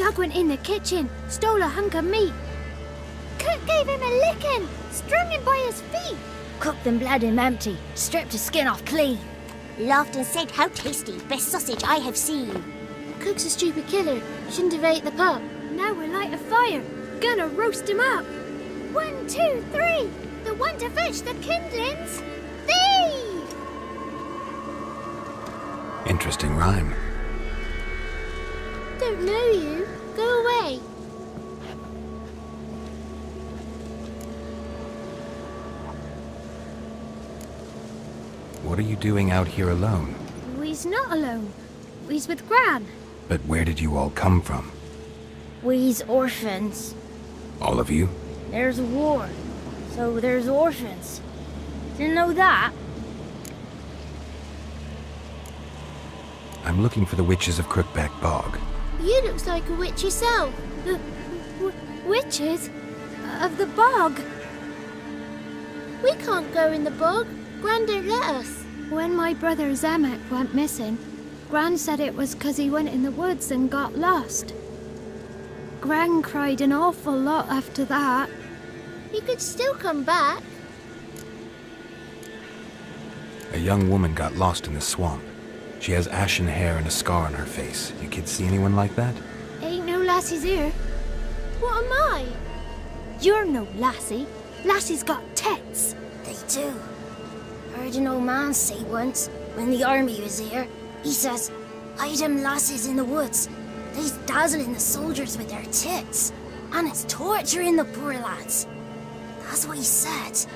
Dog went in the kitchen, stole a hunk of meat. Cook gave him a licking, strung him by his feet. Cooked and bled him empty, stripped his skin off clean. Laughed and said, "How tasty, best sausage I have seen." Cook's a stupid killer, shouldn't have ate the pup. Now we'll light a fire, gonna roast him up. 1, 2, 3, the one to fetch the kindlings. Thee! Interesting rhyme. Don't know you. Go away. What are you doing out here alone? We's not alone. We's with Gran. But where did you all come from? We's orphans. All of you? There's a war, so there's orphans. Didn't know that? I'm looking for the witches of Crookback Bog. You looks like a witch yourself. The witches of the bog. We can't go in the bog. Gran don't let us. When my brother Zemek went missing, Gran said it was 'cause he went in the woods and got lost. Gran cried an awful lot after that. He could still come back. A young woman got lost in the swamp. She has ashen hair and a scar on her face. You kids see anyone like that? Ain't no lassies here. What am I? You're no lassie. Lassie's got tits. They do. Heard an old man say once, when the army was here, he says, "Hide them lasses in the woods. They's dazzling the soldiers with their tits, and it's torturing the poor lads." That's what he said.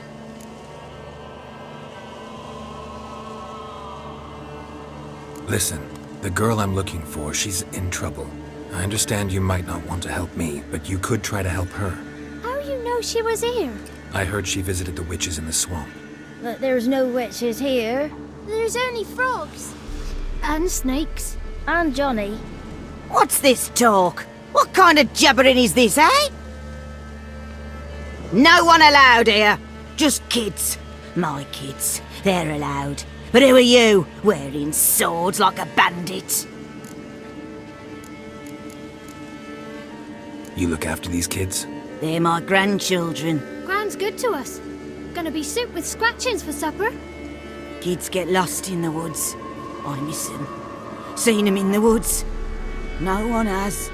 Listen, the girl I'm looking for, she's in trouble. I understand you might not want to help me, but you could try to help her. How you know she was here? I heard she visited the witches in the swamp. But there's no witches here. There's only frogs. And snakes. And Johnny. What's this talk? What kind of jabbering is this, eh? No one allowed here. Just kids. My kids. They're allowed. But who are you, wearing swords like a bandit? You look after these kids? They're my grandchildren. Gran's good to us. Gonna be soup with scratchings for supper. Kids get lost in the woods. I miss them. Seen them in the woods. No one has.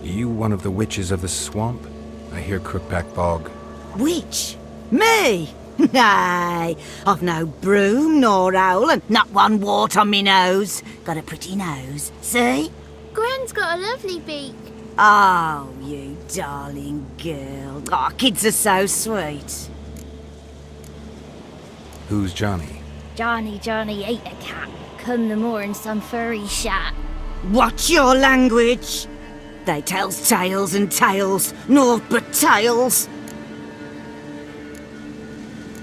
You one of the witches of the swamp? I hear Crookback Bog. Witch? Me? Nay, I've no broom nor owl and not one wart on me nose. Got a pretty nose, see? Gran's got a lovely beak. Oh, you darling girl. Oh, kids are so sweet. Who's Johnny? Johnny ate a cat. Come the more in some furry shat. Watch your language. They tells tales and tales, naught but tales.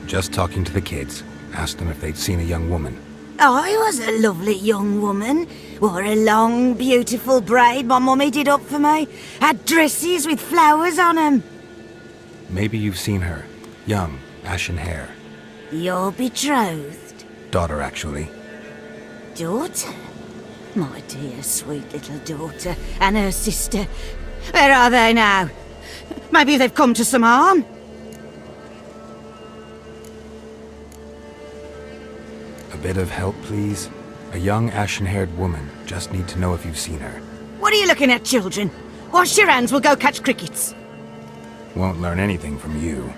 Just talking to the kids. Asked them if they'd seen a young woman. I was a lovely young woman. Wore a long, beautiful braid my mummy did up for me. Had dresses with flowers on 'em. Maybe you've seen her. Young, ashen hair. You're betrothed? Daughter, actually. Daughter? My dear, sweet little daughter and her sister. Where are they now? Maybe they've come to some harm? A bit of help, please? A young, ashen-haired woman. Just need to know if you've seen her. What are you looking at, children? Wash your hands, we'll go catch crickets. Won't learn anything from you.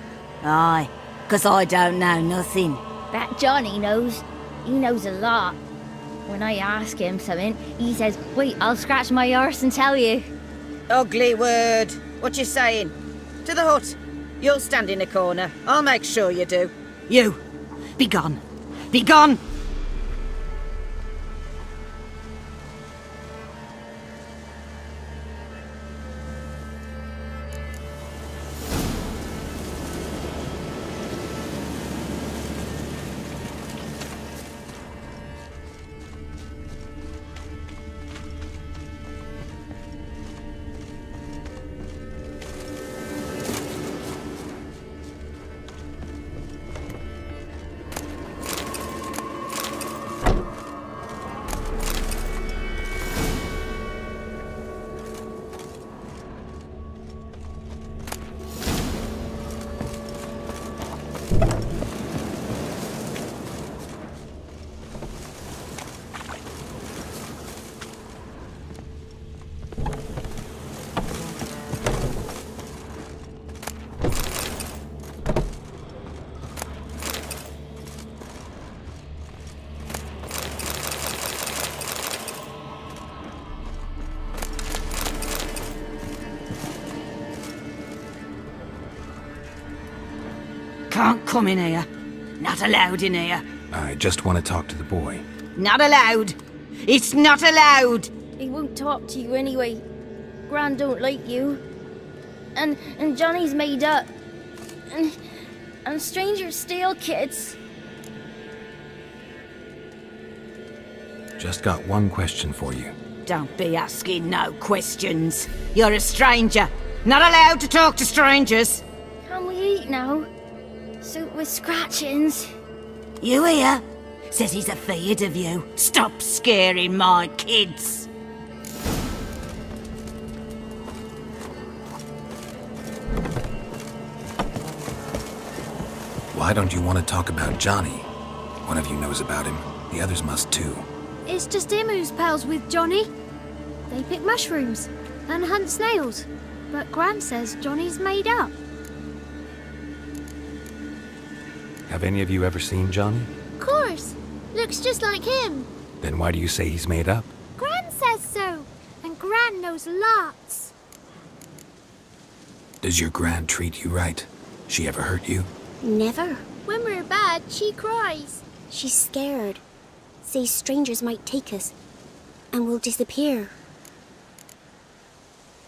Aye, 'cause I don't know nothing. That Johnny knows. He knows a lot. When I ask him something, he says, "Wait, I'll scratch my arse and tell you." Ugly word. What you saying? To the hut. You'll stand in a corner. I'll make sure you do. You, be gone. Be gone! Can't come in here. Not allowed in here. I just want to talk to the boy. Not allowed. It's not allowed. He won't talk to you anyway. Gran don't like you. And Johnny's made up. And strangers steal kids. Just got one question for you. Don't be asking no questions. You're a stranger. Not allowed to talk to strangers. Can we eat now? Soup with scratchings. You here? Says he's afeard of you. Stop scaring my kids. Why don't you want to talk about Johnny? One of you knows about him. The others must too. It's just him who's pals with Johnny. They pick mushrooms and hunt snails. But Gran says Johnny's made up. Have any of you ever seen Johnny? Of course. Looks just like him. Then why do you say he's made up? Gran says so. And Gran knows lots. Does your Gran treat you right? She ever hurt you? Never. When we're bad, she cries. She's scared. Says strangers might take us. And we'll disappear.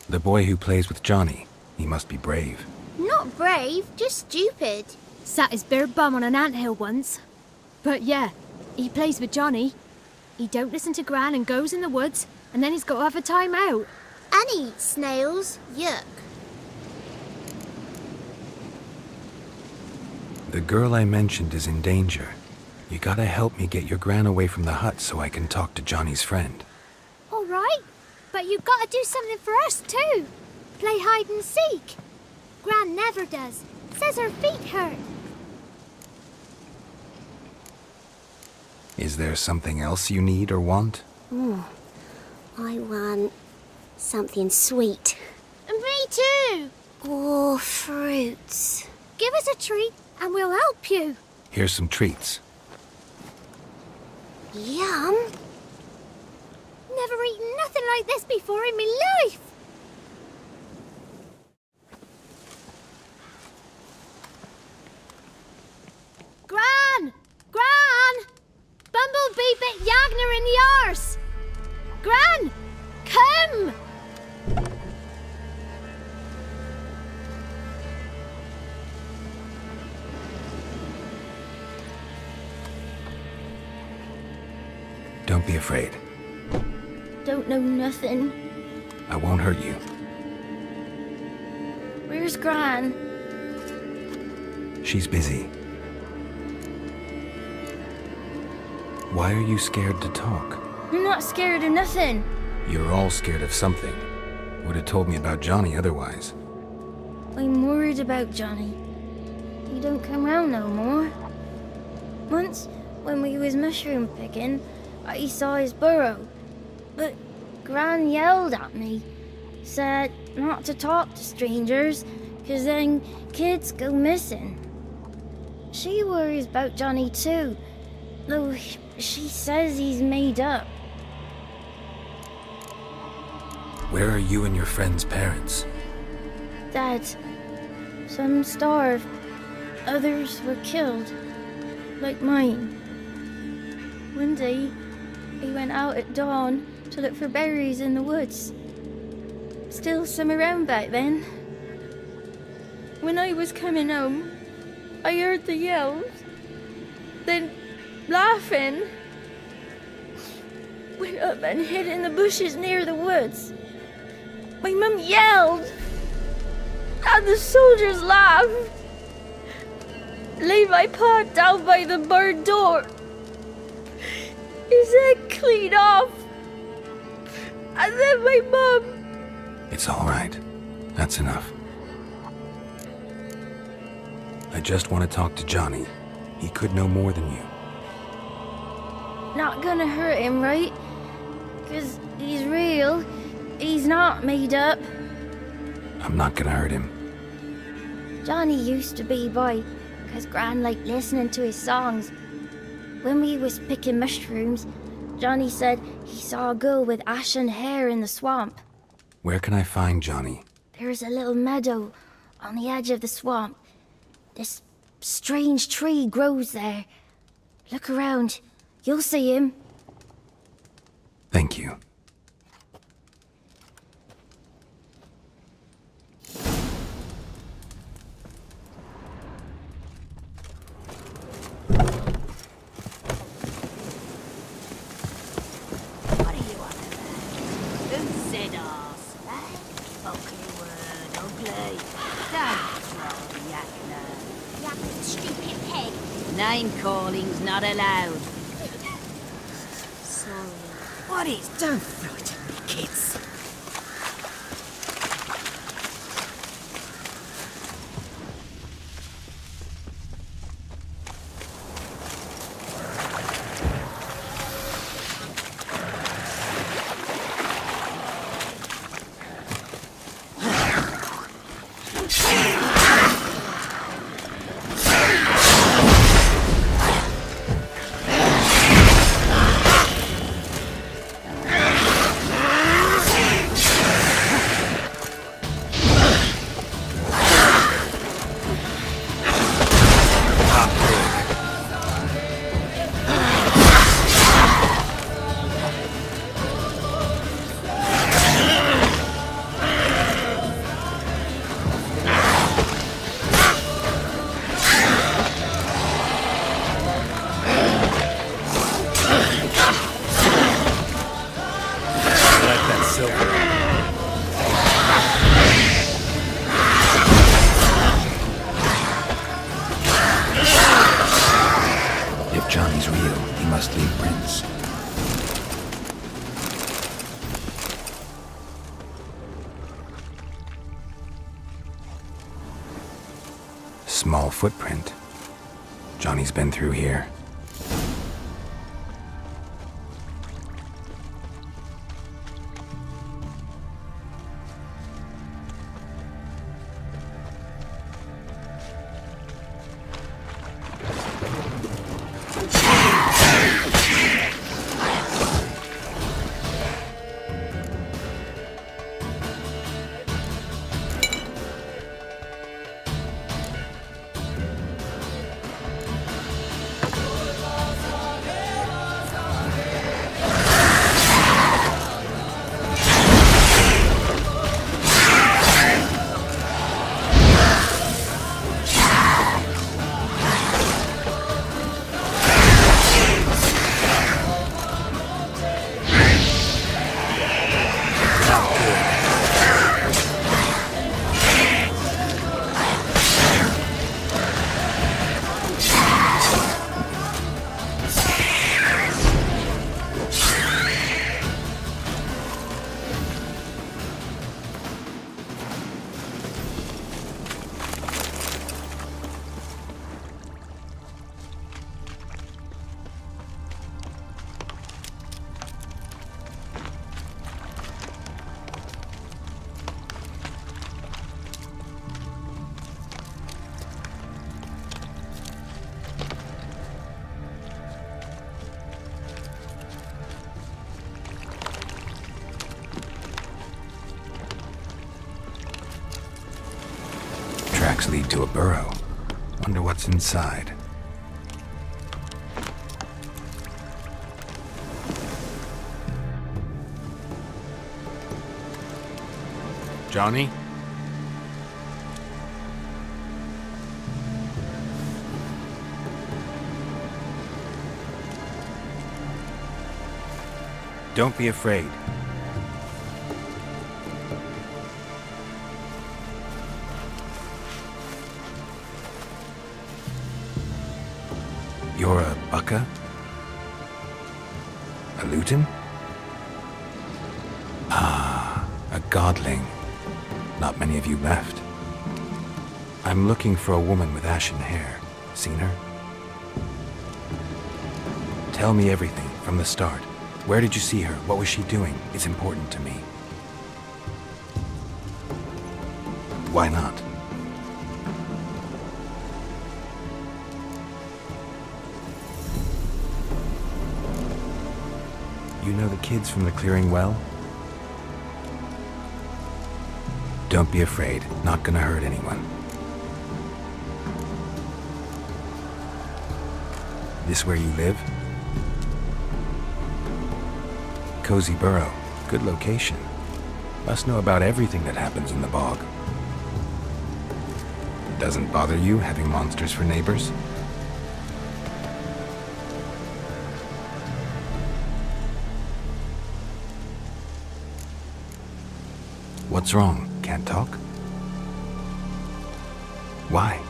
The boy who plays with Johnny, he must be brave. Not brave, just stupid. Sat his bare bum on an anthill once. But yeah, he plays with Johnny. He don't listen to Gran and goes in the woods, and then he's got to have a time out. And he eats snails. Yuck. The girl I mentioned is in danger. You gotta help me get your Gran away from the hut so I can talk to Johnny's friend. All right, but you've got to do something for us too. Play hide and seek. Gran never does. Says her feet hurt. Is there something else you need or want? I want something sweet. And me too. Oh, fruits. Give us a treat and we'll help you. Here's some treats. Yum. Never eaten nothing like this before in my life. Gran! Gran! Bumblebee bit Yagner in the arse! Gran! Come! Don't be afraid. Don't know nothing. I won't hurt you. Where's Gran? She's busy. Why are you scared to talk? I'm not scared of nothing. You're all scared of something. Would have told me about Johnny otherwise. I'm worried about Johnny. He don't come round no more. Once, when we was mushroom picking, I saw his burrow. But Gran yelled at me. Said not to talk to strangers, 'cause then kids go missing. She worries about Johnny too, though she says he's made up. Where are you and your friend's parents? Dad, some starved, others were killed, like mine. One day, he went out at dawn to look for berries in the woods. Still some around back then. When I was coming home, I heard the yells, then laughing. Went up and hid in the bushes near the woods. My mum yelled, and the soldiers laughed. Laid my pa down by the barn door. His head clean off. And then my mum. It's all right. That's enough. I just want to talk to Johnny. He could know more than you. Not gonna hurt him, right? 'Cause he's real. He's not made up. I'm not gonna hurt him. Johnny used to be by, 'cause Gran liked listening to his songs. When we was picking mushrooms, Johnny said he saw a girl with ashen hair in the swamp. Where can I find Johnny? There's a little meadow on the edge of the swamp. This strange tree grows there. Look around. You'll see him. Thank you. What are you on about? Who said arse, eh? Ugly word, ugly. Don't throw the yak now. Yak is a stupid pig. Name calling's not allowed. Sorry. What is? Don't frighten me, kids. If Johnny's real, he must leave prints. Small footprint. Johnny's been through here. Tracks lead to a burrow. Wonder what's inside. Johnny? Don't be afraid. You're a Bucka? A Luton? Ah, a godling. Not many of you left. I'm looking for a woman with ashen hair. Seen her? Tell me everything from the start. Where did you see her? What was she doing? It's important to me. Why not? You know the kids from the clearing well? Don't be afraid. Not gonna hurt anyone. This where you live? Cozy burrow. Good location. Must know about everything that happens in the bog. Doesn't bother you having monsters for neighbors? What's wrong? Can't talk? Why?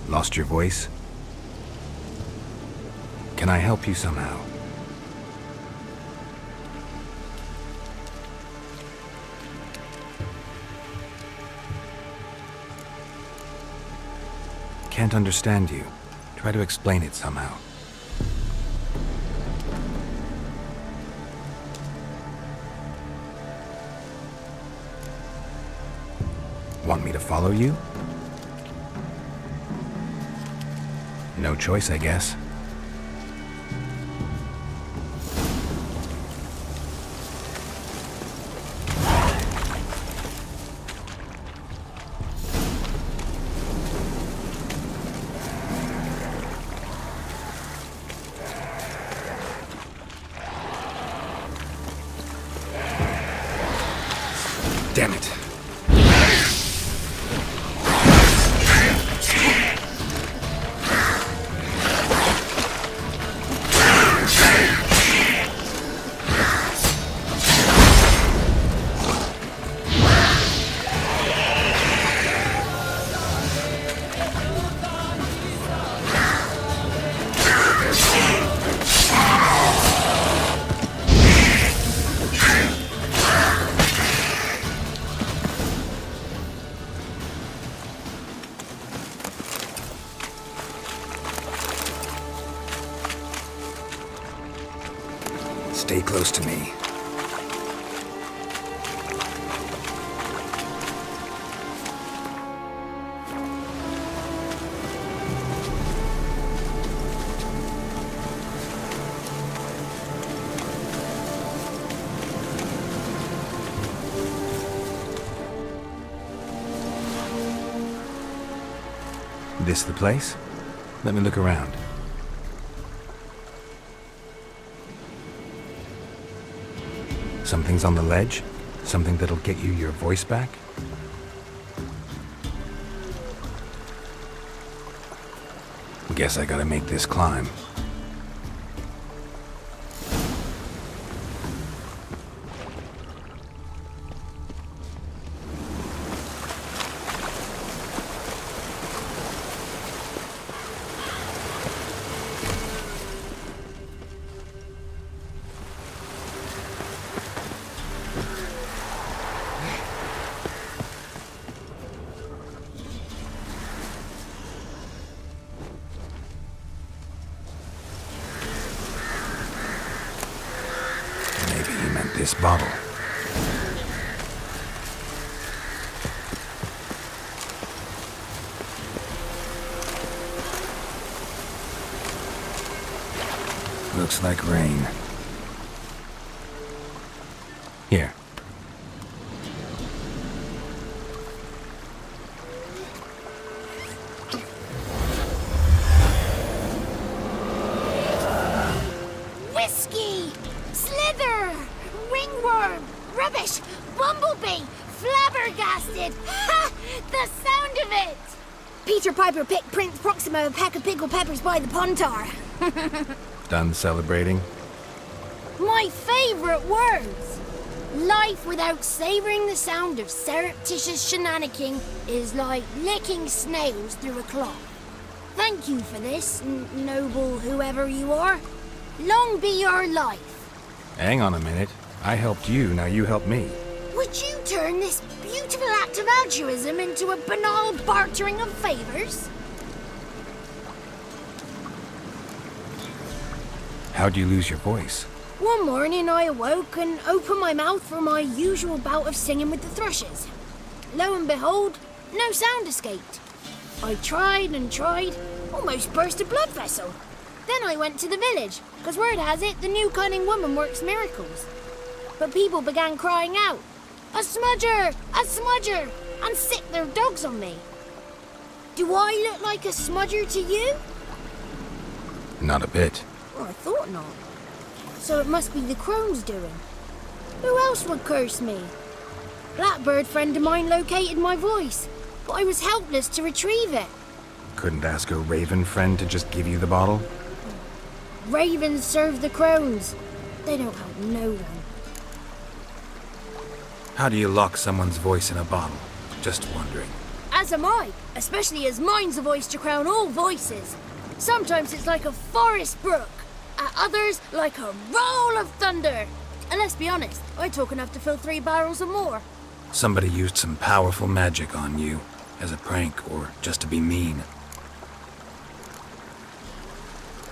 Lost your voice? Can I help you somehow? Can't understand you. Try to explain it somehow. Want me to follow you? No choice, I guess. Damn it. Stay close to me. This the place? Let me look around. Something's on the ledge? Something that'll get you your voice back? Guess I gotta make this climb. This bottle. Looks like rain. Here. Whiskey! Slither! Ringworm! Rubbish! Bumblebee! Flabbergasted! Ha! The sound of it! Peter Piper picked Prince Proxima a pack of pickled peppers by the pontar. Done celebrating? My favourite words! Life without savouring the sound of surreptitious shenanigans is like licking snails through a cloth. Thank you for this, noble whoever you are. Long be your life. Hang on a minute. I helped you, now you help me. Would you turn this beautiful act of altruism into a banal bartering of favors? How'd you lose your voice? One morning I awoke and opened my mouth for my usual bout of singing with the thrushes. Lo and behold, no sound escaped. I tried and tried, almost burst a blood vessel. Then I went to the village, because word has it the new cunning woman works miracles. But people began crying out, "A smudger! A smudger!" and sick their dogs on me. Do I look like a smudger to you? Not a bit. Well, I thought not. So it must be the crone's doing. Who else would curse me? Blackbird friend of mine located my voice, but I was helpless to retrieve it. Couldn't ask a raven friend to just give you the bottle? Ravens serve the crones. They don't help no one. How do you lock someone's voice in a bottle? Just wondering. As am I, especially as mine's a voice to crown all voices. Sometimes it's like a forest brook, at others like a roll of thunder. And let's be honest, I talk enough to fill 3 barrels or more. Somebody used some powerful magic on you, as a prank or just to be mean.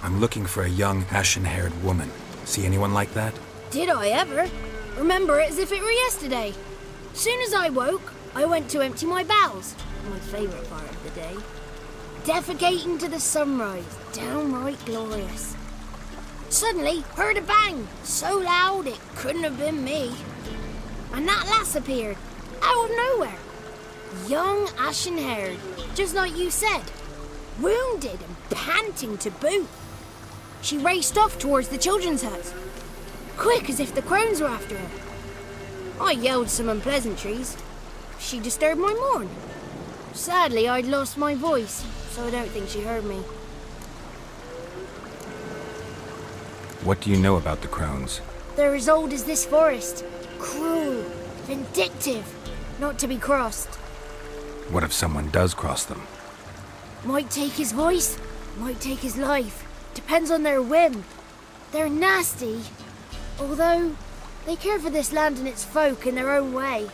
I'm looking for a young, ashen-haired woman. See anyone like that? Did I ever? Remember it as if it were yesterday. Soon as I woke, I went to empty my bowels. My favourite part of the day. Defecating to the sunrise. Downright glorious. Suddenly, heard a bang. So loud it couldn't have been me. And that lass appeared. Out of nowhere. Young, ashen-haired. Just like you said. Wounded and panting to boot. She raced off towards the children's hut. Quick as if the crones were after her. I yelled some unpleasantries. She disturbed my morn. Sadly, I'd lost my voice, so I don't think she heard me. What do you know about the crones? They're as old as this forest. Cruel, vindictive, not to be crossed. What if someone does cross them? Might take his voice, might take his life. Depends on their whim. They're nasty, although they care for this land and its folk in their own way.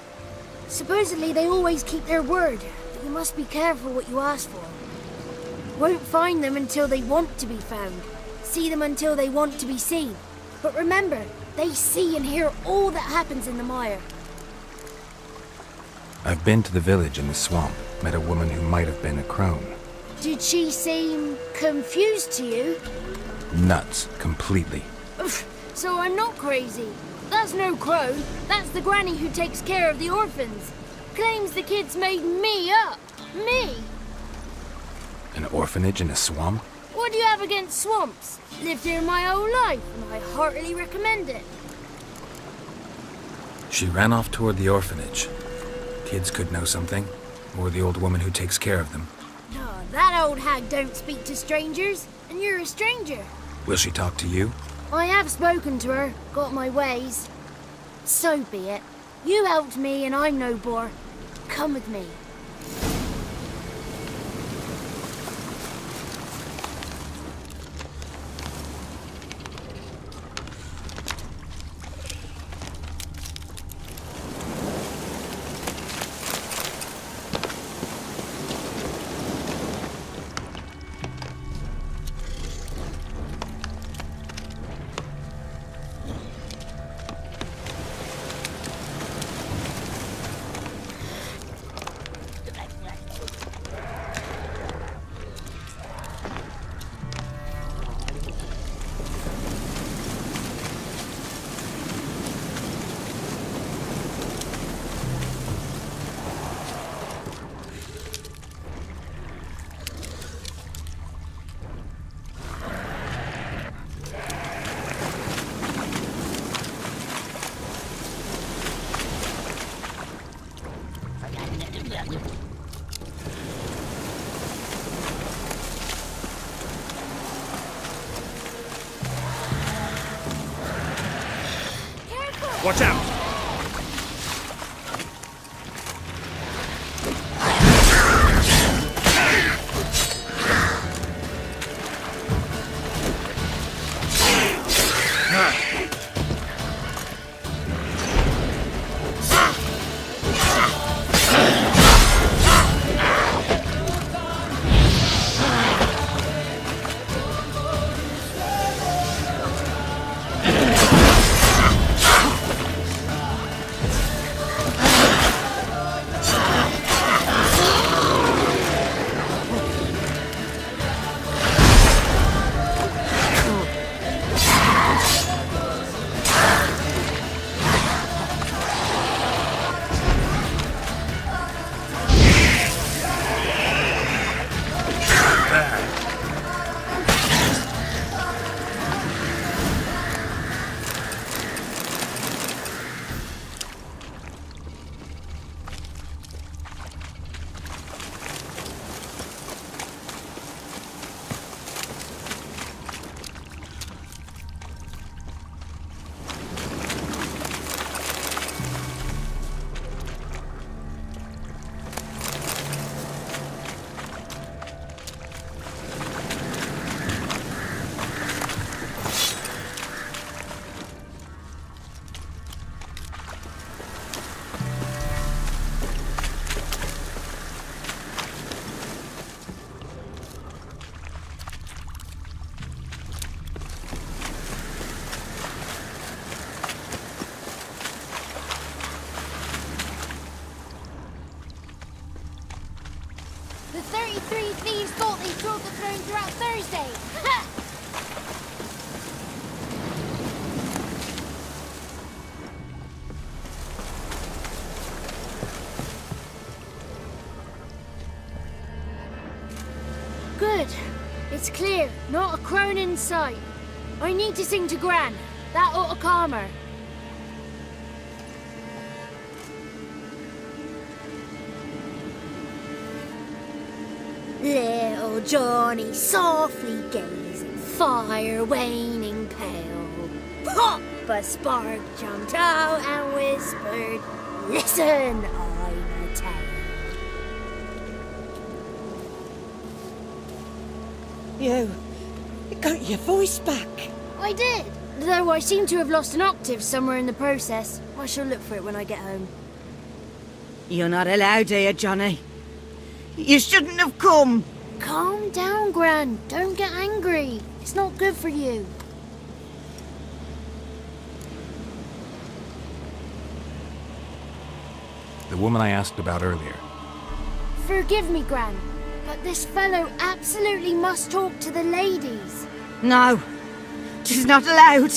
Supposedly they always keep their word, but you must be careful what you ask for. Won't find them until they want to be found. See them until they want to be seen. But remember, they see and hear all that happens in the mire. I've been to the village in the swamp, met a woman who might have been a crone. Did she seem confused to you? Nuts, completely. So I'm not crazy. That's no crone. That's the granny who takes care of the orphans. Claims the kids made me up. Me! An orphanage in a swamp? What do you have against swamps? Lived here my whole life, and I heartily recommend it. She ran off toward the orphanage. Kids could know something, or the old woman who takes care of them. Oh, that old hag don't speak to strangers, and you're a stranger. Will she talk to you? I have spoken to her, got my ways. So be it. You helped me, and I'm no bore. Come with me. Watch out! birthday! Ha! Good. It's clear. Not a crone in sight. I need to sing to Gran. That ought to calm her. Little Johnny softly gazing, fire waning pale. Pop! A spark jumped out and whispered, "Listen, I'm a tale." You got your voice back. I did, though I seem to have lost an octave somewhere in the process. I shall look for it when I get home. You're not allowed here, Johnny. You shouldn't have come. Calm down, Gran. Don't get angry. It's not good for you. The woman I asked about earlier. Forgive me, Gran, but this fellow absolutely must talk to the ladies. No, she's not allowed.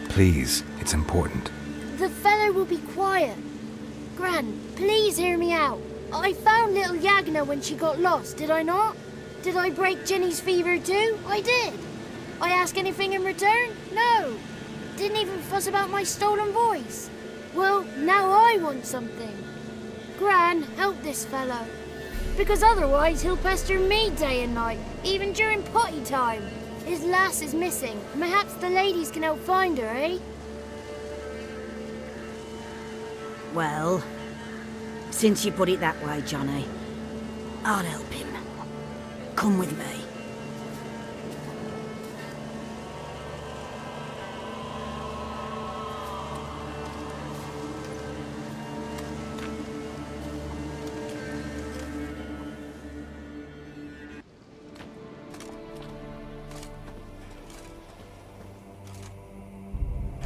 Please, it's important. The fellow will be quiet. Gran, please hear me out. I found little Yagna when she got lost, did I not? Did I break Ginny's fever too? I did. I ask anything in return? No. Didn't even fuss about my stolen voice. Well, now I want something. Gran, help this fellow. Because otherwise he'll pester me day and night, even during potty time. His lass is missing. Perhaps the ladies can help find her, eh? Well, since you put it that way, Johnny, I'll help him. Come with me.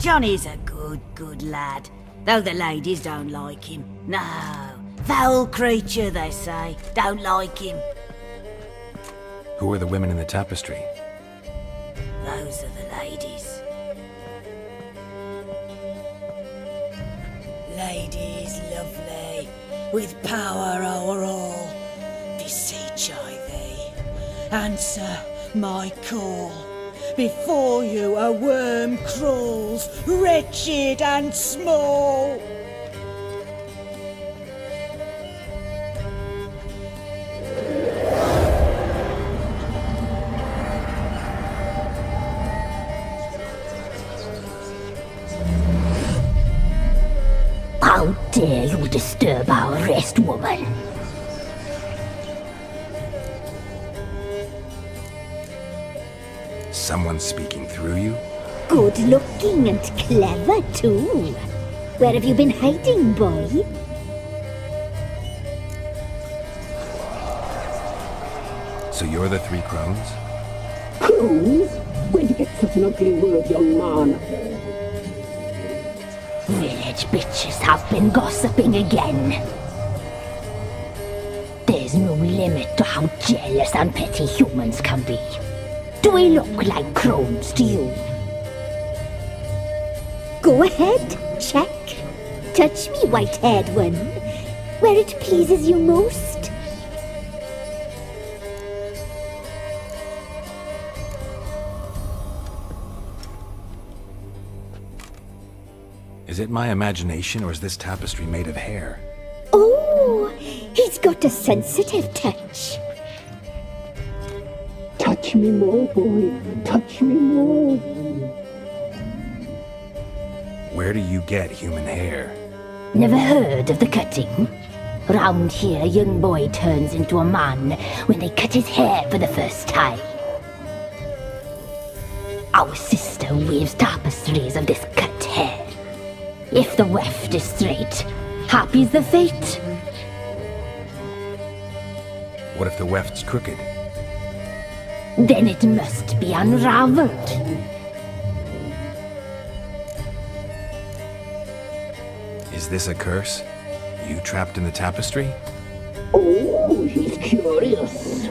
Johnny's a good lad, though the ladies don't like him. No, foul creature, they say. Don't like him. Who are the women in the tapestry? Those are the ladies. Ladies lovely, with power o'er all. Beseech I thee, answer my call. Before you a worm crawls, wretched and small. How dare you disturb our rest, woman? Someone speaking through you? Good looking and clever, too. Where have you been hiding, boy? So you're the three crones? Crones? Where'd you get such an ugly word, young man? Village bitches have been gossiping again. There's no limit to how jealous and petty humans can be. Do we look like crones to you? Go ahead, check. Touch me, white-haired one, where it pleases you most. Is it my imagination, or is this tapestry made of hair? Oh, he's got a sensitive touch. Touch me more, boy. Touch me more. Where do you get human hair? Never heard of the cutting? Round here, a young boy turns into a man when they cut his hair for the first time. Our sister weaves tapestries of this cut hair. If the weft is straight, happy's the fate. What if the weft's crooked? Then it must be unraveled. Is this a curse? You trapped in the tapestry? Oh, he's curious.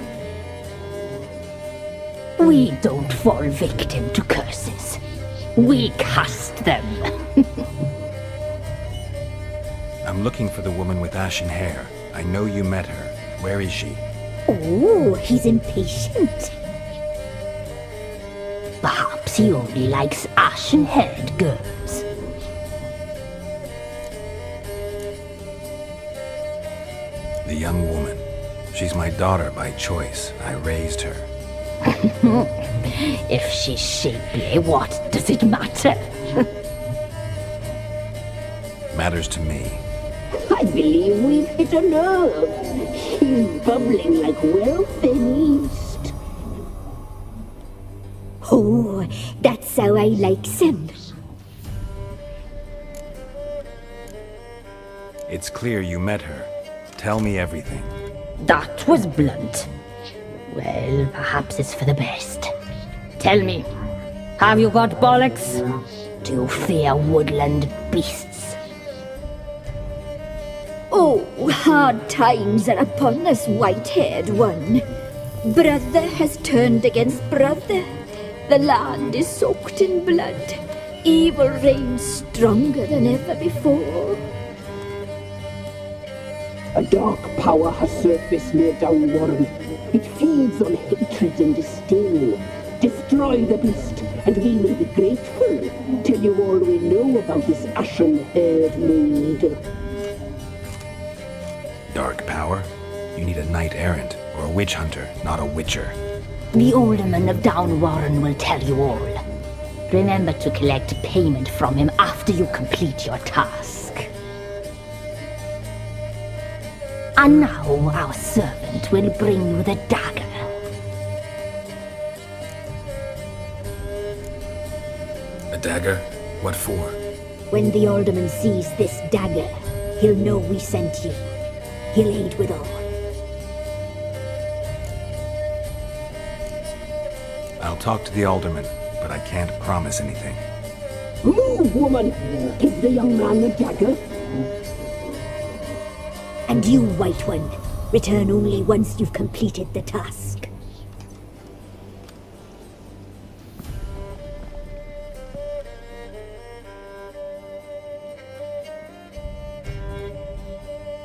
We don't fall victim to curses. We cast them. I'm looking for the woman with ashen hair. I know you met her. Where is she? Oh, he's impatient. Perhaps he only likes ashen-haired girls. The young woman. She's my daughter by choice. I raised her. If she's shapely, what does it matter? Matters to me. I believe we've hit a nerve. She's bubbling like well-fed yeast. Oh, that's how I likes him. It's clear you met her. Tell me everything. That was blunt. Well, perhaps it's for the best. Tell me, have you got bollocks? Do you fear woodland beasts? Oh, hard times are upon us, white-haired one. Brother has turned against brother. The land is soaked in blood. Evil reigns stronger than ever before. A dark power has surfaced near Downwarren. It feeds on hatred and disdain. Destroy the beast, and we will be grateful. Tell you all we know about this ashen-haired maid. Dark power? You need a knight-errant or a witch hunter, not a witcher. The alderman of Downwarren will tell you all. Remember to collect payment from him after you complete your task. And now our servant will bring you the dagger. A dagger? What for? When the alderman sees this dagger, he'll know we sent you. He'll aid with all. I'll talk to the alderman, but I can't promise anything. Move, woman! Give the young man the dagger. And you, White One, return only once you've completed the task.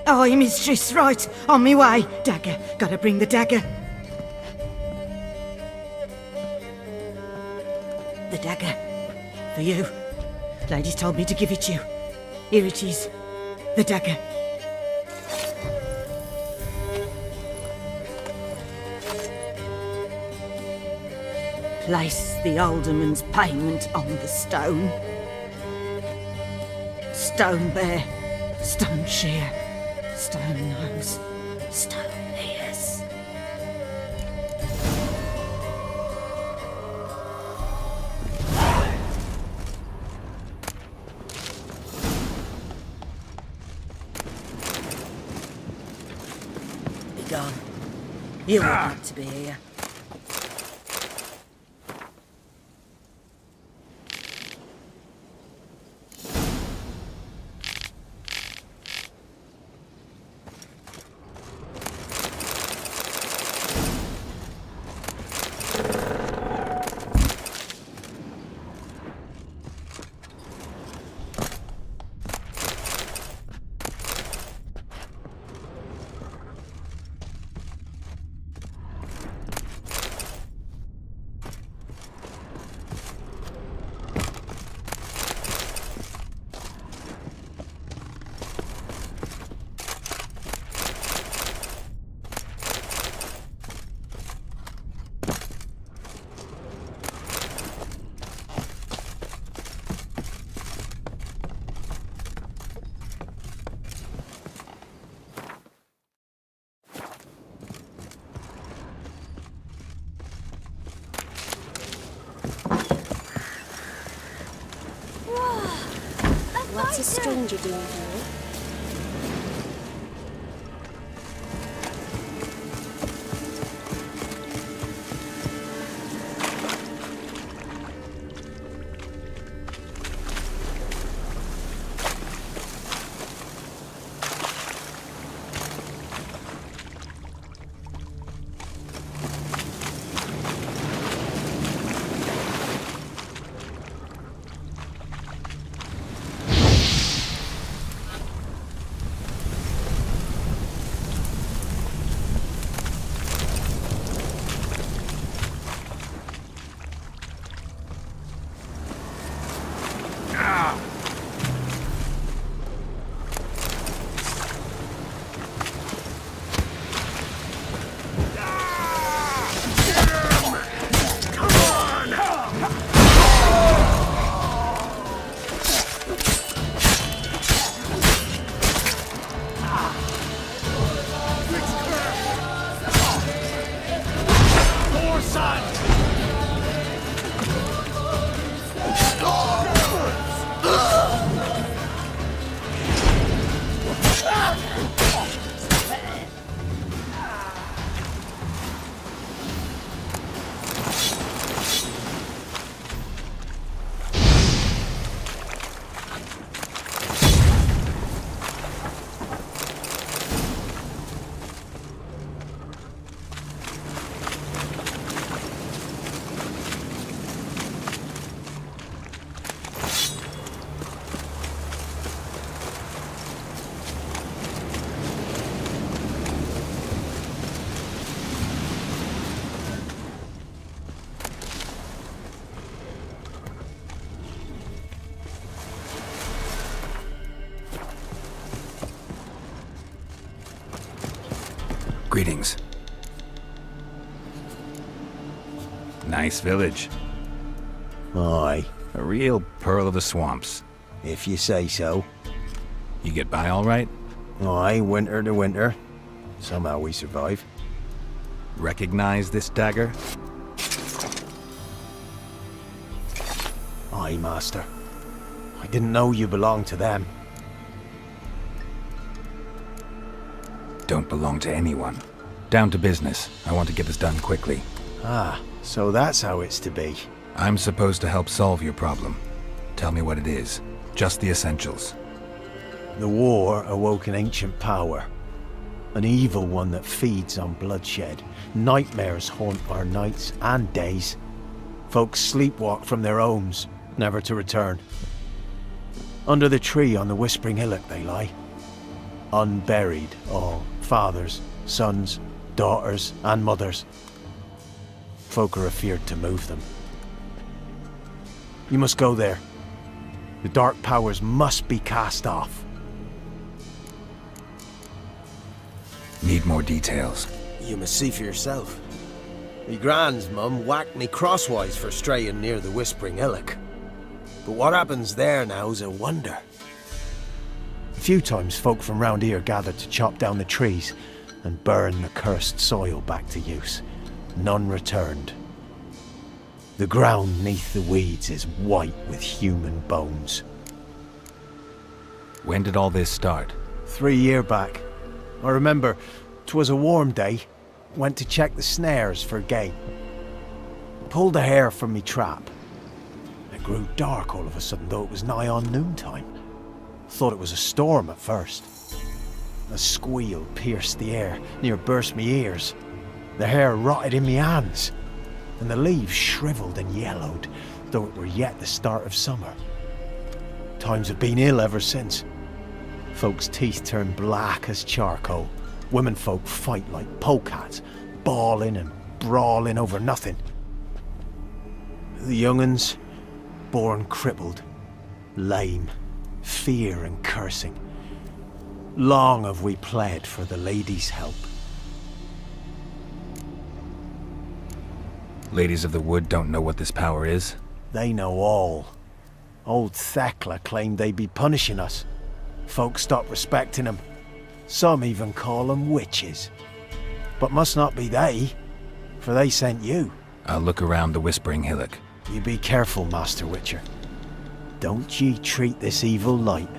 Aye, mistress, right. On me way. Dagger. Gotta bring the dagger. The dagger. For you. Ladies told me to give it you. Here it is. The dagger. Place the alderman's payment on the stone. Stone bear, stone shear, stone nose, stone ears. Be gone. You want to be here. What's a stranger doing here? Greetings. Nice village. Aye, A real pearl of the swamps. if you say so. You get by all right? Aye, winter to winter. Somehow we survive. Recognize this dagger? Aye, master. I didn't know you belonged to them. Don't belong to anyone. Down to business. I want to get this done quickly. Ah, so that's how it's to be. I'm supposed to help solve your problem. Tell me what it is. Just the essentials. The war awoke an ancient power. An evil one that feeds on bloodshed. Nightmares haunt our nights and days. Folks sleepwalk from their homes, never to return. Under the tree on the Whispering Hillock they lie. Unburied, all. Fathers, sons, daughters, and mothers. Folk are afeard to move them. You must go there. The dark powers must be cast off. Need more details. You must see for yourself. Me grand's mum whacked me crosswise for straying near the Whispering Hillock. But what happens there now's a wonder. A few times folk from round here gathered to chop down the trees and burn the cursed soil back to use. None returned. The ground neath the weeds is white with human bones. When did all this start? 3 year back. I remember 'twas a warm day. Went to check the snares for game. Pulled a hare from me trap. It grew dark all of a sudden, though it was nigh on noontime. Thought it was a storm at first. A squeal pierced the air, near burst me ears. The hair rotted in me hands, and the leaves shriveled and yellowed, though it were yet the start of summer. Times have been ill ever since. Folks' teeth turn black as charcoal. Women folk fight like polecats, bawling and brawling over nothing. The young'uns, born crippled, lame, fear and cursing. Long have we pled for the lady's help. Ladies of the Wood don't know what this power is? They know all. Old Thekla claimed they'd be punishing us. Folks stopped respecting them. Some even call them witches. But must not be they, for they sent you. I'll look around the Whispering Hillock. You be careful, Master Witcher. Don't ye treat this evil light.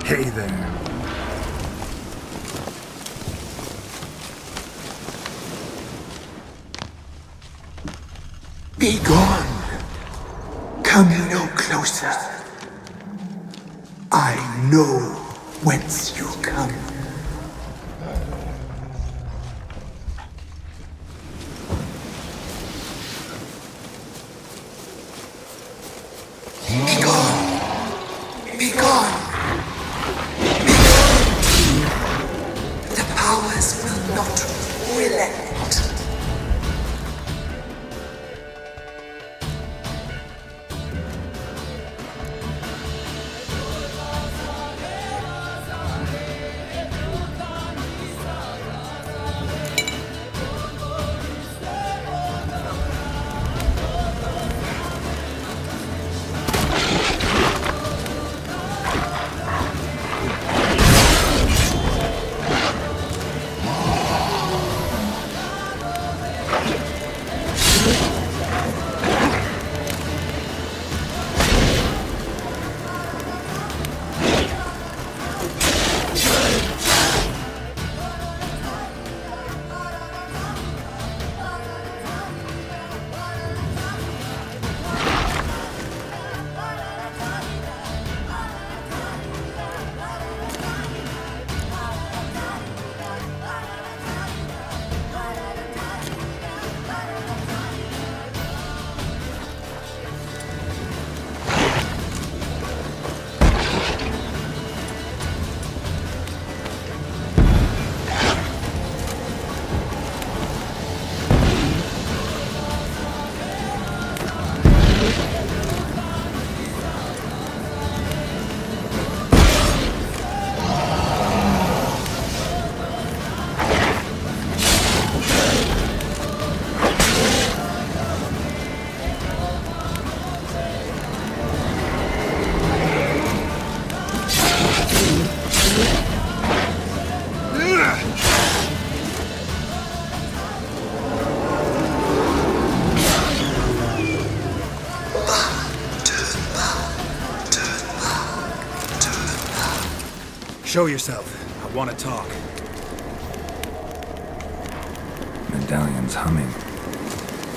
Hey there. Be gone. Come no closer. I know whence you come. Be gone. Be gone. Be gone. The powers will not relent. Show yourself. I want to talk. Medallion's humming.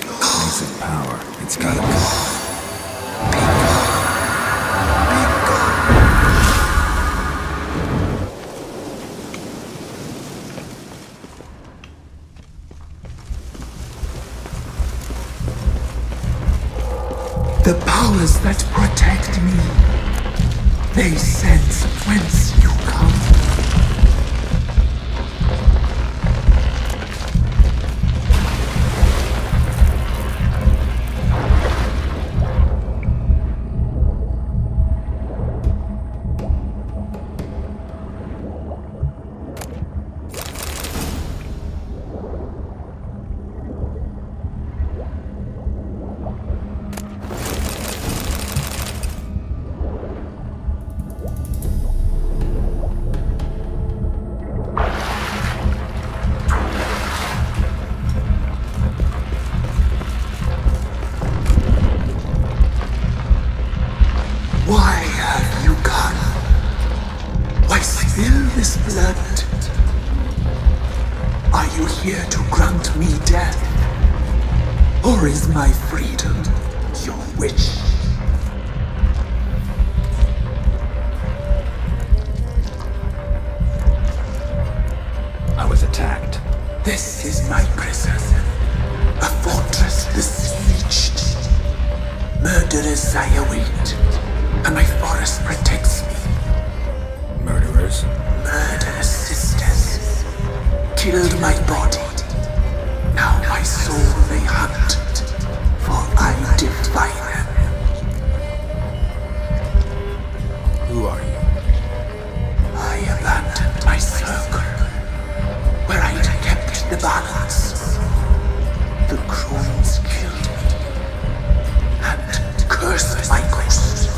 Place of power. It's gotta be. The powers that protect me, they sense whence you come. Why have you come? Why spill this blood? Are you here to grant me death? Or is my freedom your wish? I was attacked. This is my prison. A fortress besieged. Murderers I await, and my forest protects me. Murderers? Murderous sisters killed my body. Now my soul they hunt, for I defy them. Who are you? I abandoned my circle, where I'd kept the balance. The crones killed me, and cursed my ghost.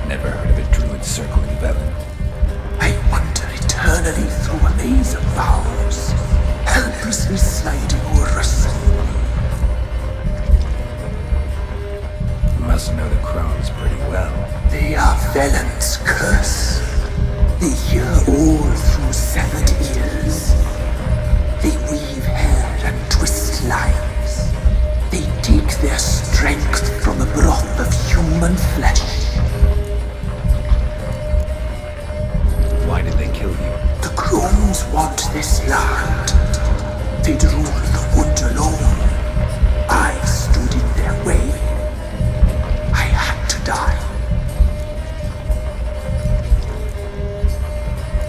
Never heard of a druid circling Velen. I wander eternally through a maze of vows, helplessly sliding o'er us. You must know the crones pretty well. They are Velen's curse. They hear all through severed ears. They weave hair and twist lives. They take their strength from the broth of human flesh. Why did they kill you? The crones want this land. They'd rule the wood alone. I stood in their way. I had to die.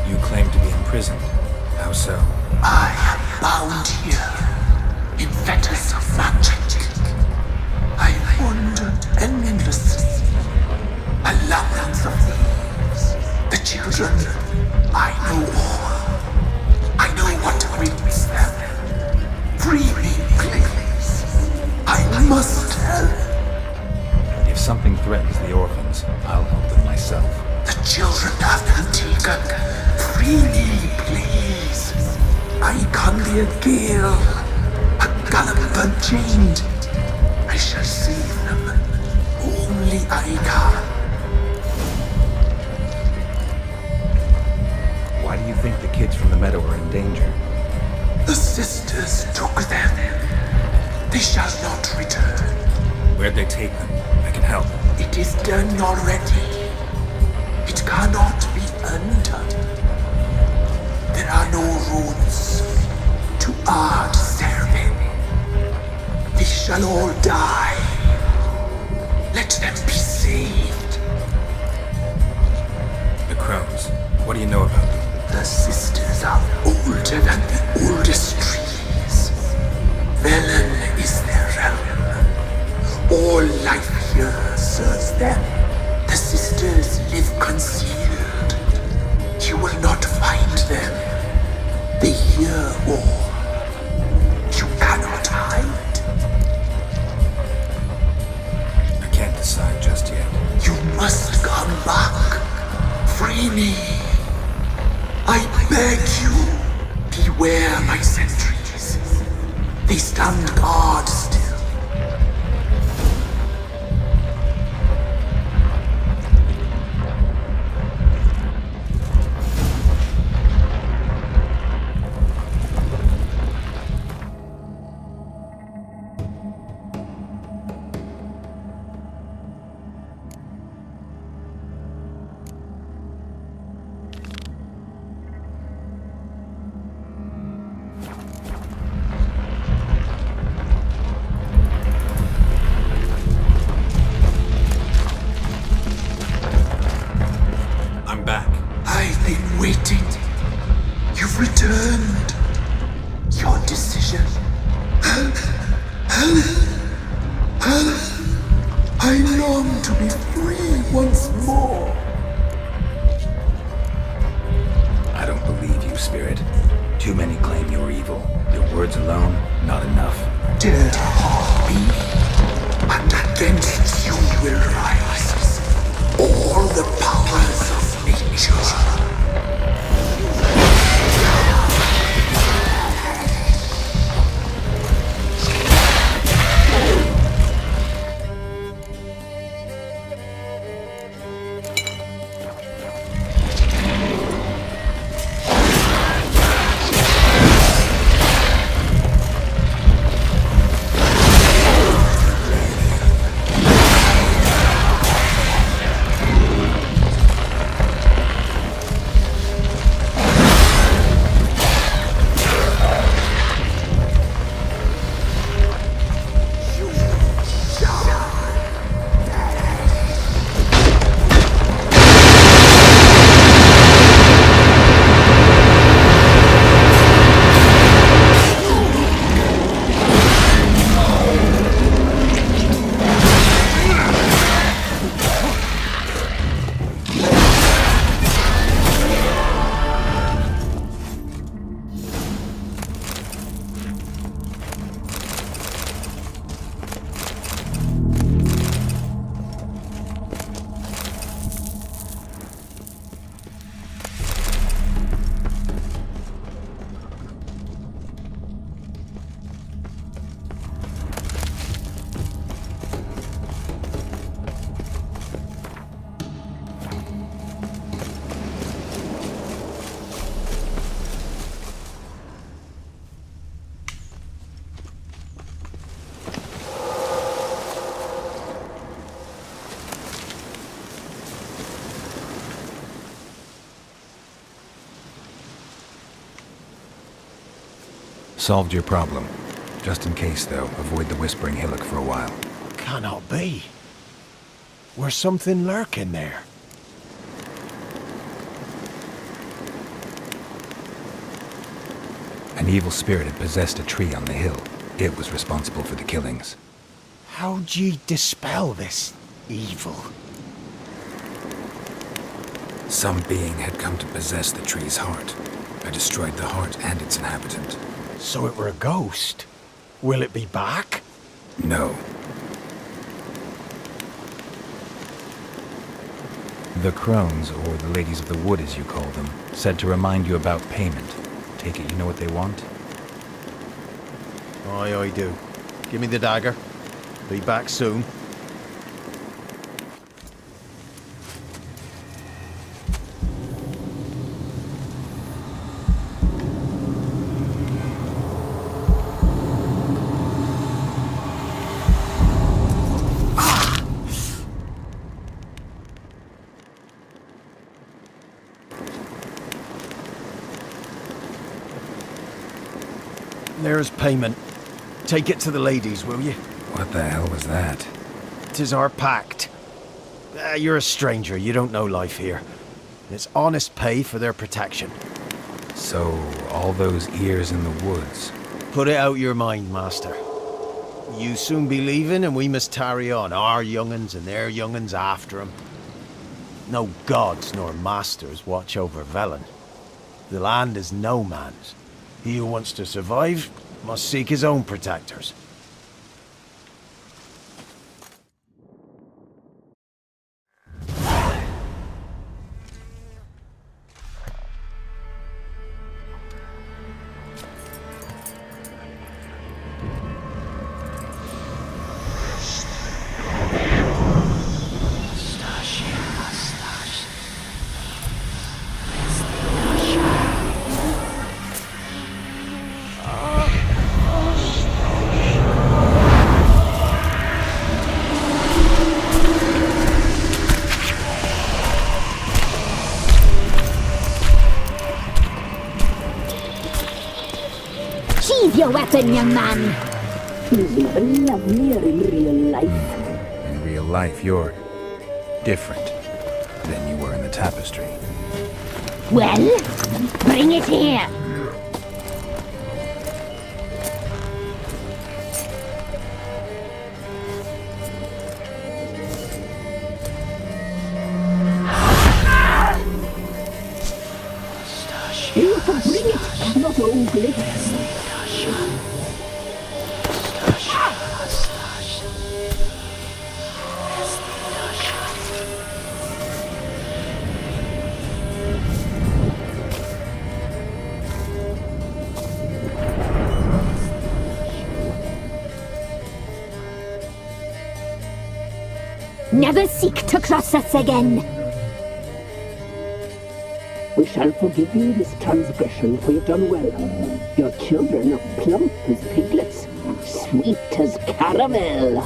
You claim to be imprisoned. How so? I am bound here in fetters of magic. I wandered endlessly, a labyrinth of leaves. The children, I know all. I know what awaits them. Free me, please. I must help. If something threatens the orphans, I'll help them myself. The children have been taken. Free me, please. I can be a gale, a gallop unchained. I shall save them. Only I can. Why do you think the kids from the meadow are in danger? The sisters took them. They shall not return. Where'd they take them? I can help. It is done already. It cannot be undone. There are no roads to Ard Servin. They shall all die. Let them be saved. The crones. What do you know about them? The sisters are older than the oldest trees. Velen is their realm. All life here serves them. The sisters live concealed. You will not find them. They hear all. You cannot hide. I can't decide just yet. You must come back. Free me. I beg you. Beware my sentries. They stand guard still. You've returned. Your decision. I long to be free once more. I don't believe you, Spirit. Too many claim you're evil. Your words alone, not enough. Dare harm me, and against you will rise all the powers of nature. Solved your problem. Just in case, though, avoid the Whispering Hillock for a while. Cannot be. Where's something lurking there? An evil spirit had possessed a tree on the hill. It was responsible for the killings. How'd ye dispel this evil? Some being had come to possess the tree's heart. I destroyed the heart and its inhabitant. So it were a ghost. Will it be back? No. The crones, or the ladies of the wood as you call them, said to remind you about payment. Take it you know what they want? Aye, I do. Give me the dagger. Be back soon. There's payment. Take it to the ladies, will you? What the hell was that? 'Tis our pact. You're a stranger, you don't know life here. It's honest pay for their protection. So, all those ears in the woods. Put it out your mind, master. You soon be leaving and we must tarry on, our young'uns and their young'uns after 'em. No gods nor masters watch over Velen. The land is no man's. He who wants to survive must seek his own protectors. Sheathe your weapon, young man. He's even lovelier in real life. In real life, you're different than you were in the tapestry. Well, bring it here. You can bring it, not ugly. Never seek to cross us again. We shall forgive you this transgression, for you've done well. Your children are plump as piglets, sweet as caramel.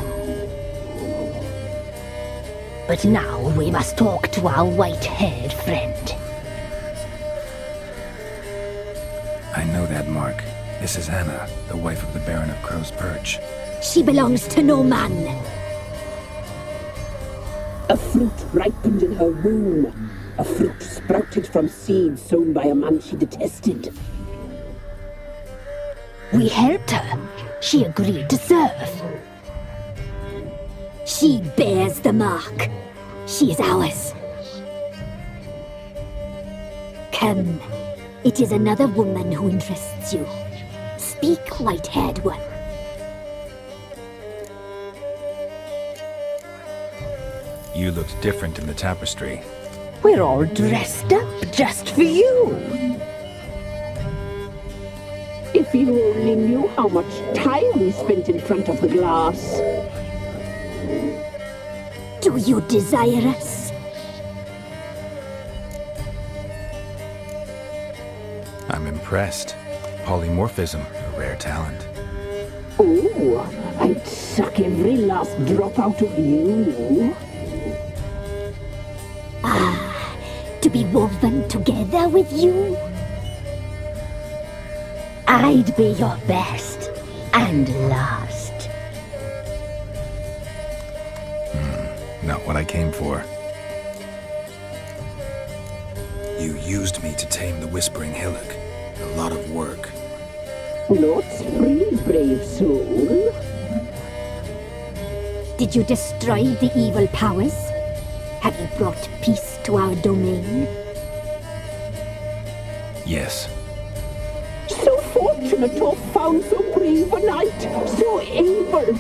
But now we must talk to our white-haired friend. I know that mark. This is Anna, the wife of the Baron of Crow's Perch. She belongs to no man. A fruit ripened in her womb. A fruit sprouted from seeds sown by a man she detested. We helped her. She agreed to serve. She bears the mark. She is ours. Come. It is another woman who interests you. Speak, white-haired one. You looked different in the tapestry. We're all dressed up just for you. If you only knew how much time we spent in front of the glass. Do you desire us? I'm impressed. Polymorphism, a rare talent. Oh, I'd suck every last drop out of you. To be woven together with you? I'd be your best and last. Not what I came for. You used me to tame the Whispering Hillock. A lot of work. Not free, brave soul. Did you destroy the evil powers? Have you brought peace to our domain? Yes. So fortunate to have found so brave a knight, so able.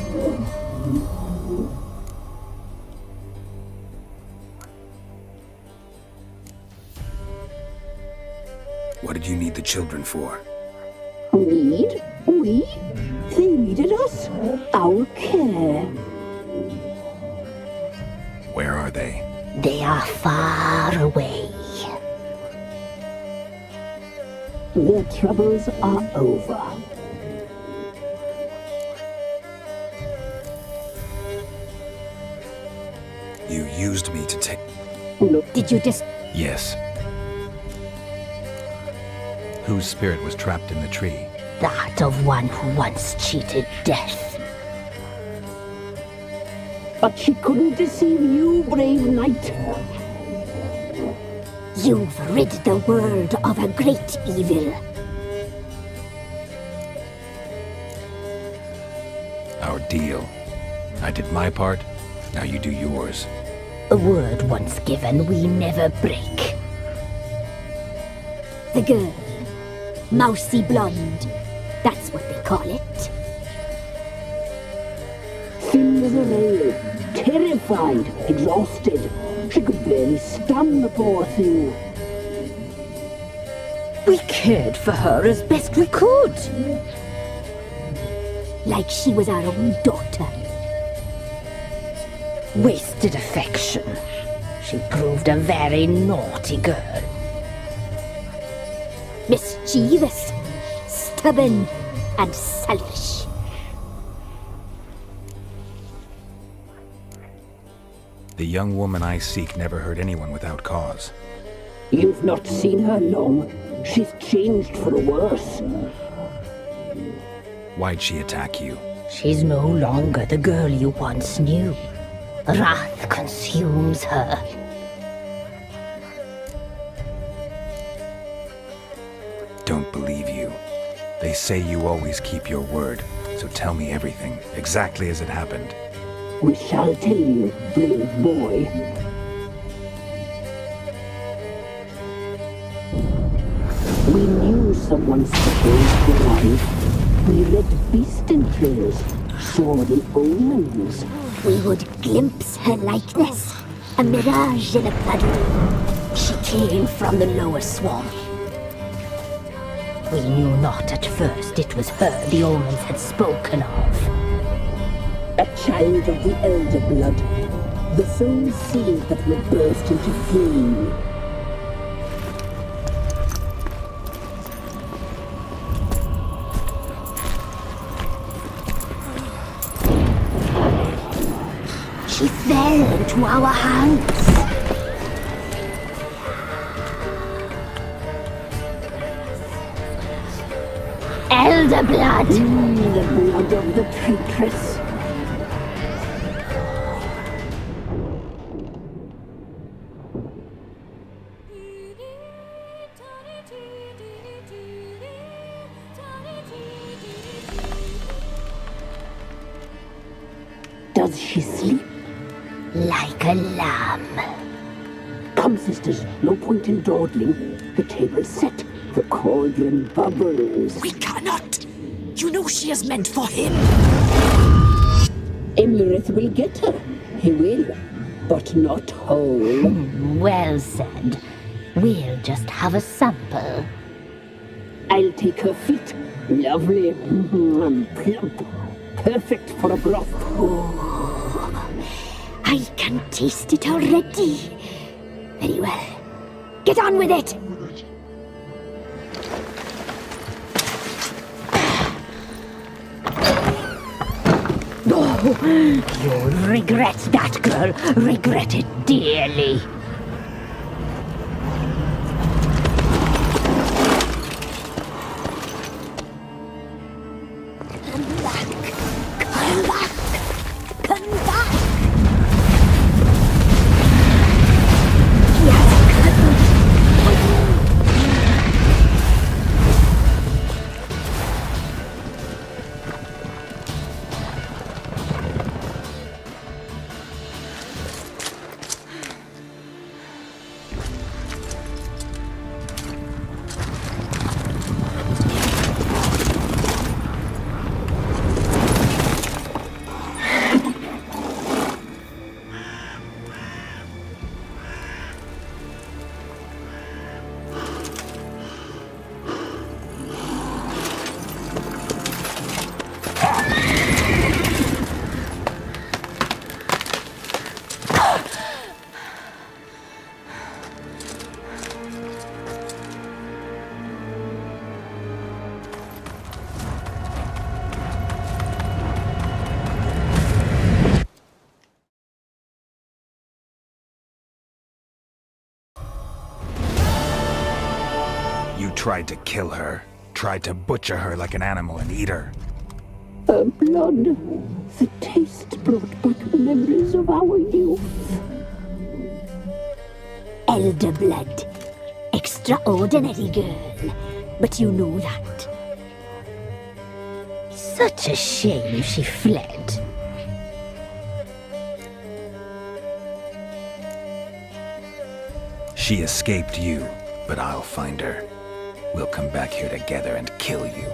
What did you need the children for? Need? We? They needed us. Our care. Where are they? They are far away. Their troubles are over. You used me to take... No. Did you just... Yes. Whose spirit was trapped in the tree? That of one who once cheated death. But she couldn't deceive you, brave knight. You've rid the world of a great evil. Our deal. I did my part, now you do yours. A word once given, we never break. The girl. Mousy blonde. That's what they call it. Thin as a rail, terrified, exhausted. She could barely stand the poor thing. We cared for her as best we could. Like she was our own daughter. Wasted affection. She proved a very naughty girl. Mischievous, stubborn, and selfish. The young woman I seek never hurt anyone without cause. You've not seen her long. She's changed for the worse. Why'd she attack you? She's no longer the girl you once knew. Wrath consumes her. Don't believe you. They say you always keep your word, so tell me everything, exactly as it happened. We shall tell you, brave boy. We knew someone special was alive. We read beast entrails, saw the omens. We would glimpse her likeness, a mirage in a puddle. She came from the lower swamp. We knew not at first it was her the omens had spoken of. A child of the elder blood, the soul seed that will burst into flame. She fell into our hands. Elder blood! The blood of the traitress. Does she sleep? Like a lamb. Come, sisters, no point in dawdling. The table's set, the cauldron bubbles. We cannot! You know she is meant for him! Emirith will get her. He will, but not whole. Well said. We'll just have a sample. I'll take her feet. Lovely. Plump. Perfect for a broth. I can taste it already. Very well. Get on with it! Oh, you'll regret that, girl. Regret it dearly. You tried to kill her. Tried to butcher her like an animal and eat her. Her blood, the taste brought back memories of our youth. Elder blood. Extraordinary girl. But you know that. Such a shame she fled. She escaped you, but I'll find her. We'll come back here together and kill you.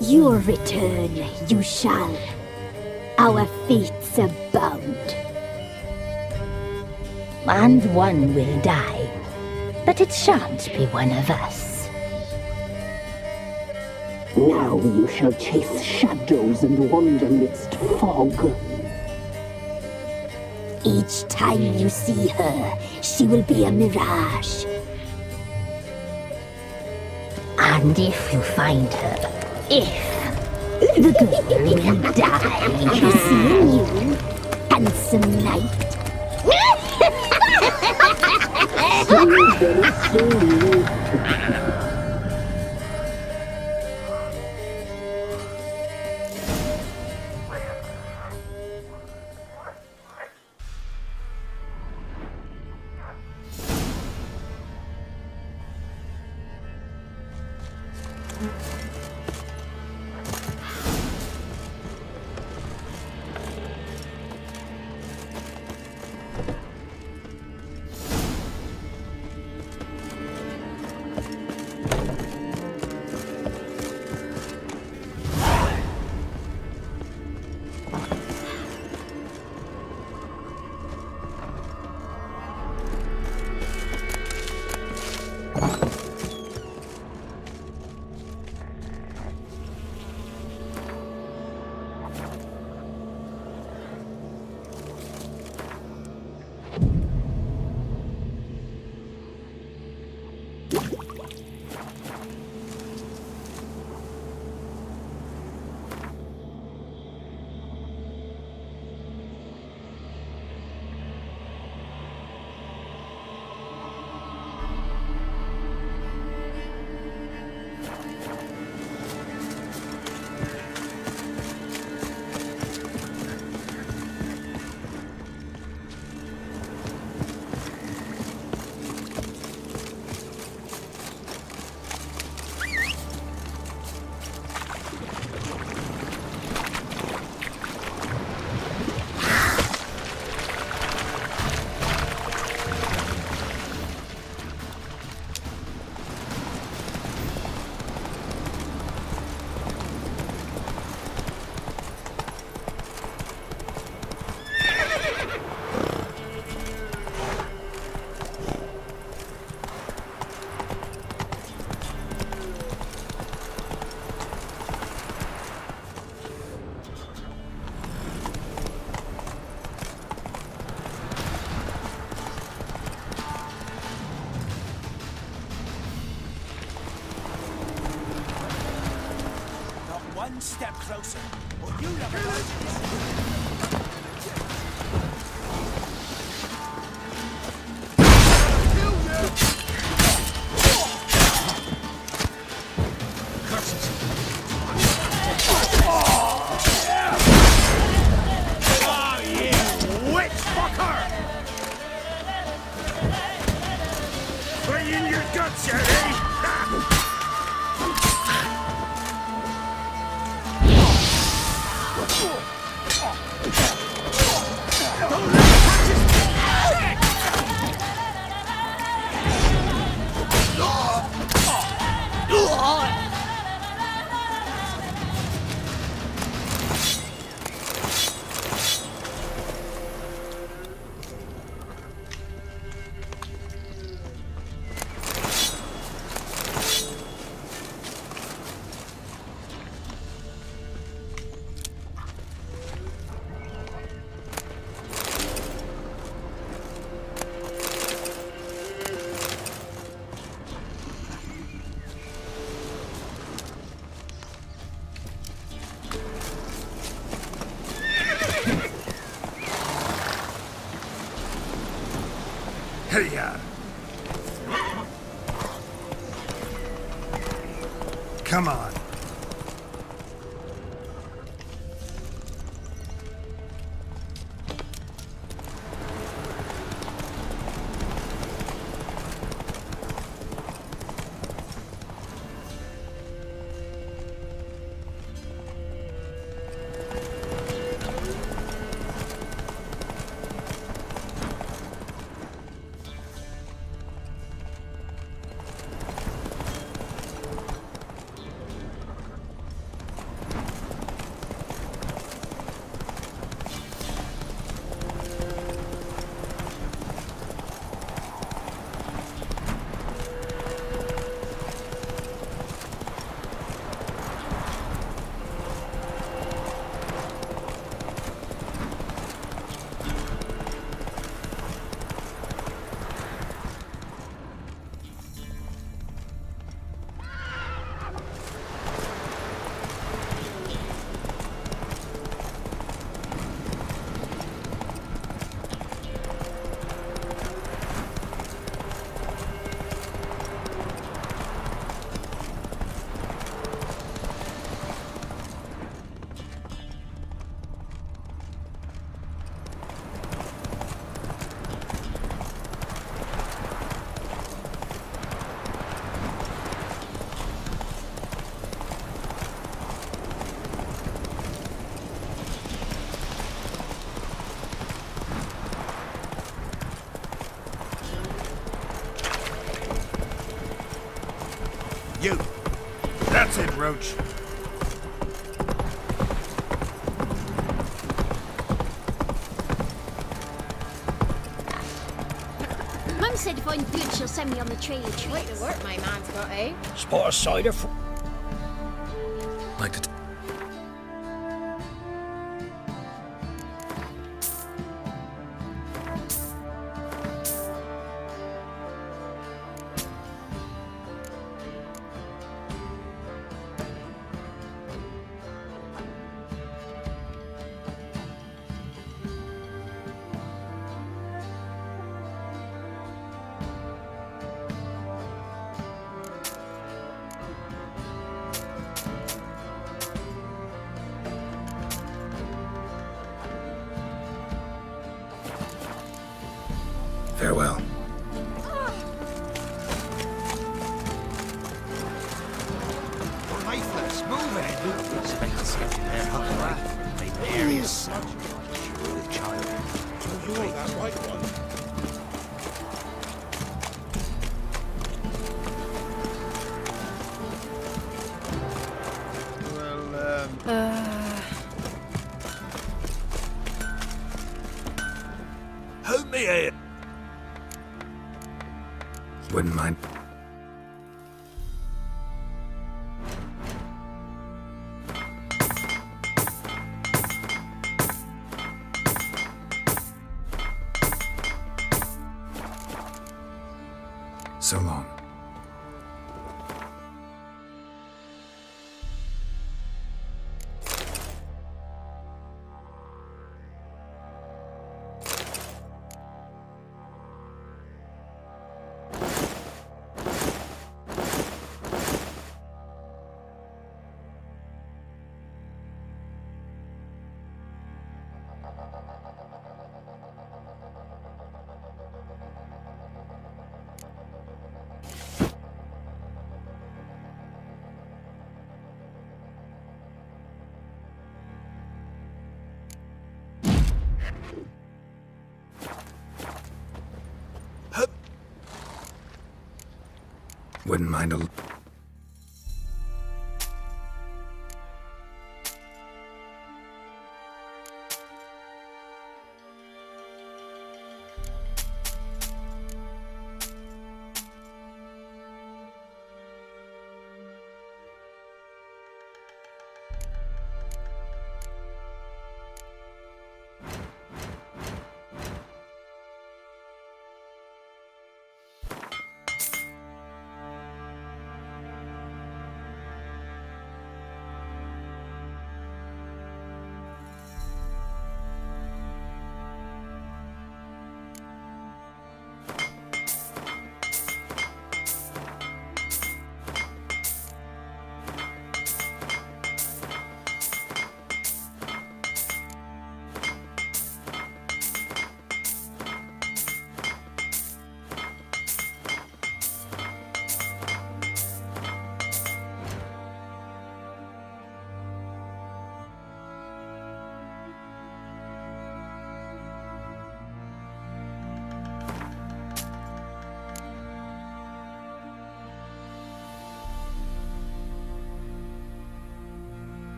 Your return you shall. Our fates are bound. And one will die, but it shan't be one of us. Now you shall chase shadows and wander midst fog. Each time you see her, she will be a mirage. And if you find her, the girl will die. Seeing you, handsome knight. One step closer, or you never Hiya! Come on. You! That's it, Roach. Mum said if I'm good, she'll send me on the trail of trees. Quite the work my man's got, eh? Spot a cider for... Like to... Farewell. We're lifeless. Move it! Spectres getting their hot right. They bury a son. Sure, the child. So you're that white one. Help me here. Wouldn't mind. So long. Wouldn't mind a...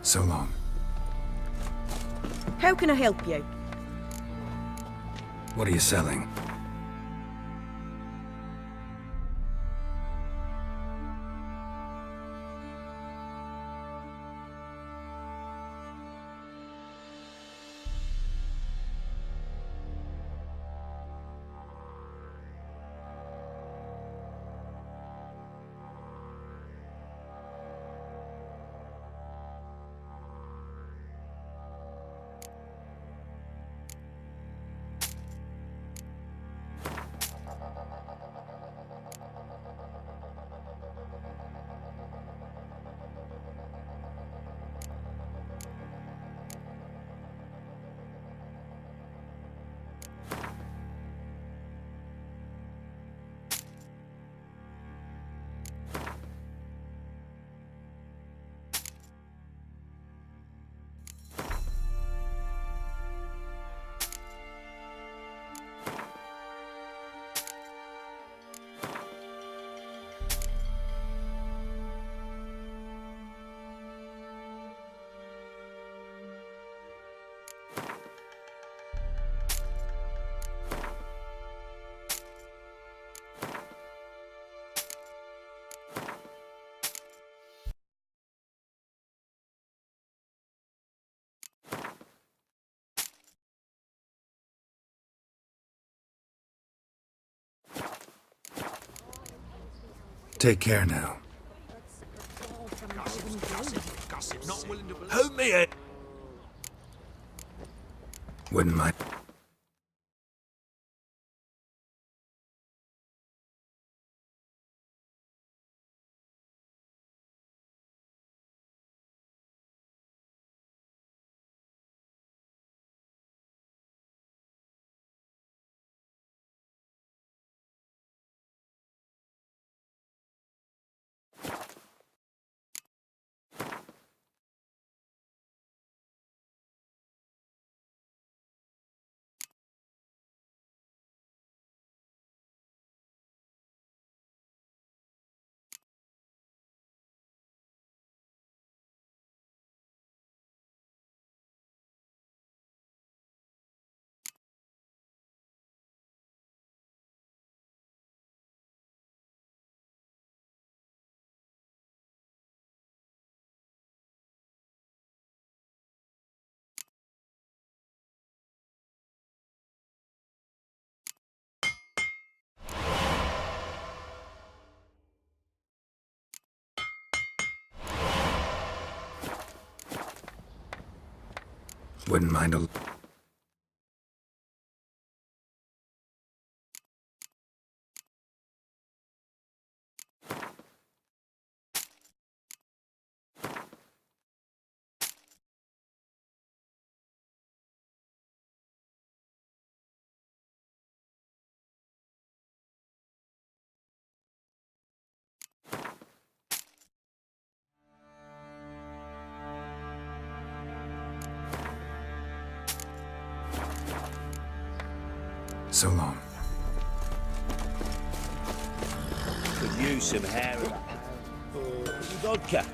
So long. How can I help you? What are you selling? Take care now. Who me it? Wouldn't mind. Wouldn't mind a... So long. Could use some hair. Vodka.